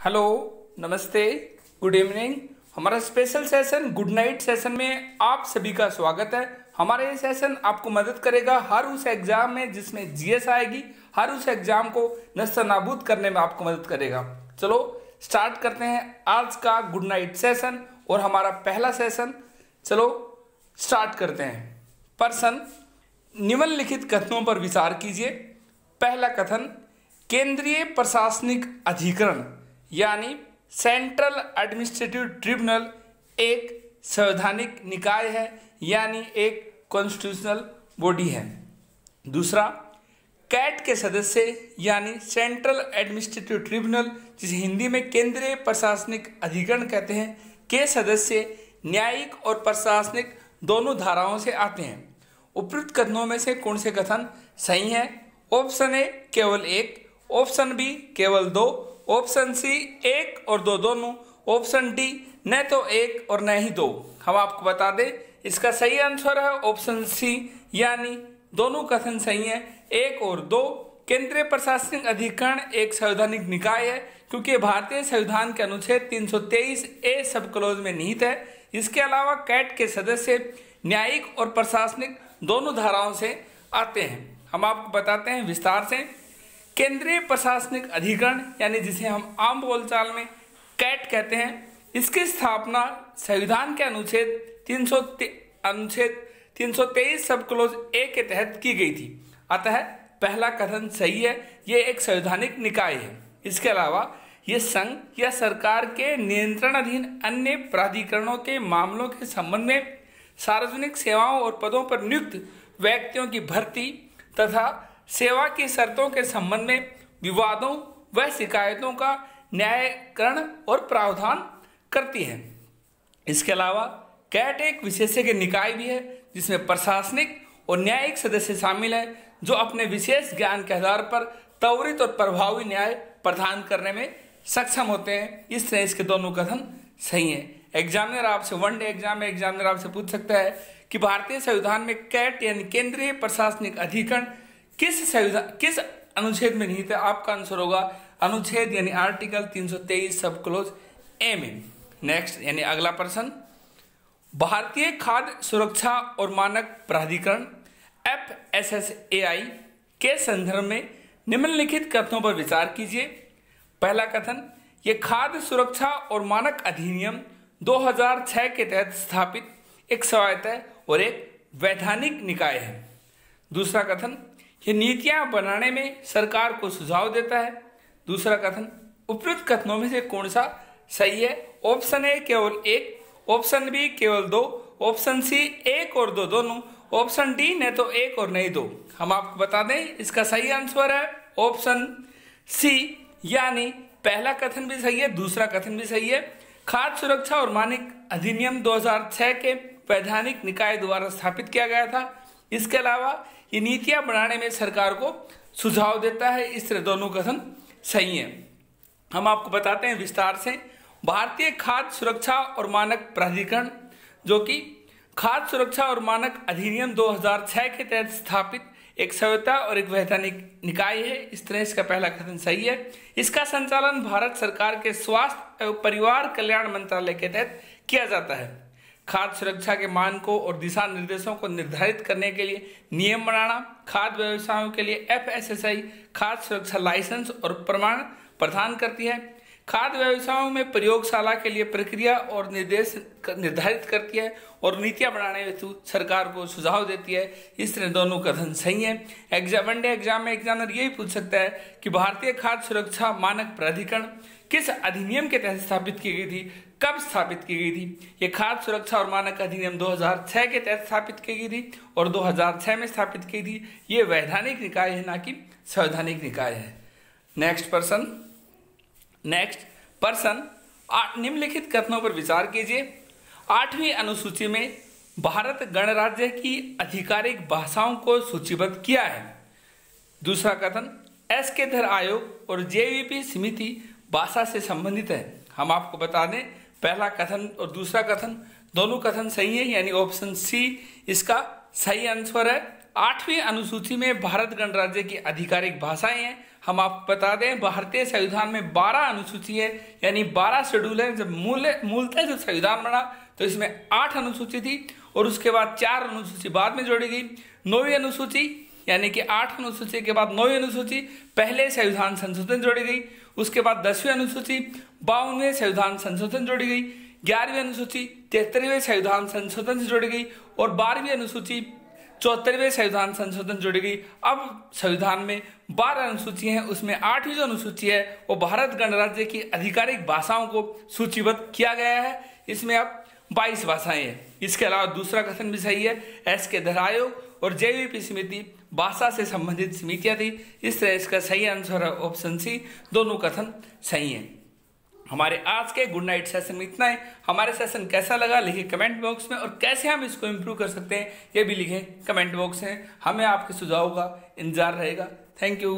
Hello, नमस्ते, good evening. हमारा special session good night session में आप सभी का स्वागत है। हमारा ये सेशन आपको मदद करेगा हर उस एग्जाम में जिसमें जीएस आएगी, हर उस एग्जाम को नस्तनाबूद करने में आपको मदद करेगा। चलो स्टार्ट करते हैं आज का गुड नाइट सेशन और हमारा पहला सेशन। चलो स्टार्ट करते हैं। प्रश्न, निम्नलिखित कथनों पर विचार कीजिए। पहला कथन, केंद्रीय प्रशासनिक अधिकरण यानी सेंट्रल एडमिनिस्ट्रेटिव ट्रिब्यूनल एक संवैधानिक निकाय है यानी एक कॉन्स्टिट्यूशनल बॉडी है। दूसरा, कैट के सदस्य यानी सेंट्रल एडमिनिस्ट्रेटिव ट्रिब्यूनल, जिसे हिंदी में केंद्रीय प्रशासनिक अधिकरण कहते हैं, के सदस्य न्यायिक और प्रशासनिक दोनों धाराओं से आते हैं। उपयुक्त कथनों में से कौन से कथन सही हैं? ऑप्शन ए केवल एक, ऑप्शन बी केवल दो, ऑप्शन सी एक और दो दोनों, ऑप्शन डी न तो एक और न ही दो। हम आपको बता दें इसका सही आंसर है ऑप्शन सी यानी दोनों कथन सही है, एक और दो। केंद्रीय प्रशासनिक अधिकरण एक संवैधानिक निकाय है क्योंकि भारतीय संविधान के अनुच्छेद 323 ए सब क्लॉज में निहित है। इसके अलावा कैट के सदस्य न्यायिक और प्रशासनिक दोनों धाराओं से आते हैं। हम आपको बताते हैं विस्तार से। केंद्रीय प्रशासनिक अधिकरण यानी जिसे हम आम बोलचाल में कैट कहते हैं, इसकी स्थापना संविधान के अनुच्छेद 323 सब क्लॉज ए के तहत की गई थी। अतः पहला कथन सही है, ये एक संवैधानिक निकाय है। इसके अलावा ये संघ या सरकार के नियंत्रणाधीन अन्य प्राधिकरणों के मामलों के संबंध में सार्वजनिक सेवाओं और पदों पर नियुक्त व्यक्तियों की भर्ती तथा सेवा की शर्तों के संबंध में विवादों व शिकायतों का न्यायीकरण और प्रावधान करती है। इसके अलावा कैट एक विशेषज्ञ निकाय भी है जिसमें प्रशासनिक और न्यायिक सदस्य शामिल है जो अपने विशेष ज्ञान के आधार पर त्वरित और प्रभावी न्याय प्रदान करने में सक्षम होते हैं। इस तरह इसके दोनों कथन सही हैं। एग्जामिनर आपसे वन डे एग्जाम में एग्जामिनर आपसे पूछ सकता है कि भारतीय संविधान में कैट यानी केंद्रीय प्रशासनिक अधिकरण किस अनुच्छेद में निहित है? आपका आंसर होगा अनुच्छेद यानी आर्टिकल 323 सब क्लॉज ए में। नेक्स्ट यानी अगला प्रश्न, भारतीय खाद्य सुरक्षा और मानक प्राधिकरण FSSAI के संदर्भ में निम्नलिखित कथनों पर विचार कीजिए। पहला कथन, ये खाद्य सुरक्षा और मानक अधिनियम 2006 के तहत स्थापित एक स्वायत्त और एक वैधानिक निकाय है। दूसरा कथन, ये नीतियां बनाने में सरकार को सुझाव देता है। दूसरा कथन, उपयुक्त कथनों में से कौन सा सही है? ऑप्शन ए केवल एक, ऑप्शन बी केवल दो, ऑप्शन सी एक और दो दोनों, ऑप्शन डी न तो एक और नहीं दो। हम आपको बता दें इसका सही आंसर है ऑप्शन सी यानी पहला कथन भी सही है, दूसरा कथन भी सही है। खाद्य सुरक्षा और मानक अधिनियम 2006 के वैधानिक निकाय द्वारा स्थापित किया गया था। इसके अलावा ये नीतियां बनाने में सरकार को सुझाव देता है। इस तरह दोनों कथन सही हैं। हम आपको बताते हैं विस्तार से। भारतीय खाद्य सुरक्षा और मानक प्राधिकरण जो कि खाद्य सुरक्षा और मानक अधिनियम 2006 के तहत स्थापित एक स्वायत्त और एक वैधानिक निकाय है। इस तरह इसका पहला कथन सही है। इसका संचालन भारत सरकार के स्वास्थ्य एवं परिवार कल्याण मंत्रालय के तहत किया जाता है। खाद्य सुरक्षा के मानकों और दिशा निर्देशों को निर्धारित करने के लिए नियम बनाना, खाद्य व्यवसायों के लिए FSSAI खाद्य सुरक्षा लाइसेंस और प्रमाण प्रदान करती है। खाद्य व्यवसायों में प्रयोगशाला के लिए प्रक्रिया और निर्देश निर्धारित करती है और नीतियां बनाने हेतु सरकार को सुझाव देती है। इस तरह दोनों कथन सही है। वन डे एग्जाम में एग्जामिनर यही पूछ सकता है कि भारतीय खाद्य सुरक्षा मानक प्राधिकरण किस अधिनियम के तहत स्थापित की गई थी, कब स्थापित की गई थी? ये खाद्य सुरक्षा और मानक अधिनियम 2006 के तहत स्थापित की गई थी और 2006 में स्थापित की थी। ये वैधानिक निकाय है, ना कि संवैधानिक निकाय है। नेक्स्ट प्रश्न, निम्नलिखित कथनों पर विचार कीजिए। 8वीं अनुसूची में भारत गणराज्य की आधिकारिक भाषाओं को सूचीबद्ध किया है। दूसरा कथन, एस के धर आयोग और JVP समिति भाषा से संबंधित है। हम आपको बता दें पहला कथन और दूसरा कथन दोनों कथन सही है यानी ऑप्शन सी इसका सही आंसर है। 8वीं अनुसूची में भारत गणराज्य की आधिकारिक भाषाएं हैं। हम आपको बता दें भारतीय संविधान में 12 अनुसूची है, यानी 12 शेड्यूल है। जब मूलतः जो संविधान बना तो इसमें 8 अनुसूची थी और उसके बाद 4 अनुसूची बाद में जोड़ी गई। 9वीं अनुसूची यानी कि 8 अनुसूची के बाद 9वीं अनुसूची पहले संविधान संशोधन जोड़ी गई। उसके बाद 10वीं अनुसूची 52वें संविधान संशोधन जोड़ी गई। 11वीं अनुसूची 73वें संविधान संशोधन से जोड़ी गई और 12वीं अनुसूची 74वें संविधान संशोधन जोड़ी गई। अब संविधान में 12 अनुसूची हैं, उसमें 8वीं जो अनुसूची है वो भारत गणराज्य की आधिकारिक भाषाओं को सूचीबद्ध किया गया है। इसमें अब 22 भाषाएं हैं। इसके अलावा दूसरा कथन भी सही है, SK आयोग और JVP समिति भाषा से संबंधित समितियां थी। इस तरह इसका सही आंसर है ऑप्शन सी, दोनों कथन सही हैं। हमारे आज के गुड नाइट सेशन में इतना है। हमारे सेशन कैसा लगा लिखिए कमेंट बॉक्स में, और कैसे हम इसको इम्प्रूव कर सकते हैं ये भी लिखें कमेंट बॉक्स में। हमें आपके सुझाव का इंतजार रहेगा। Thank you.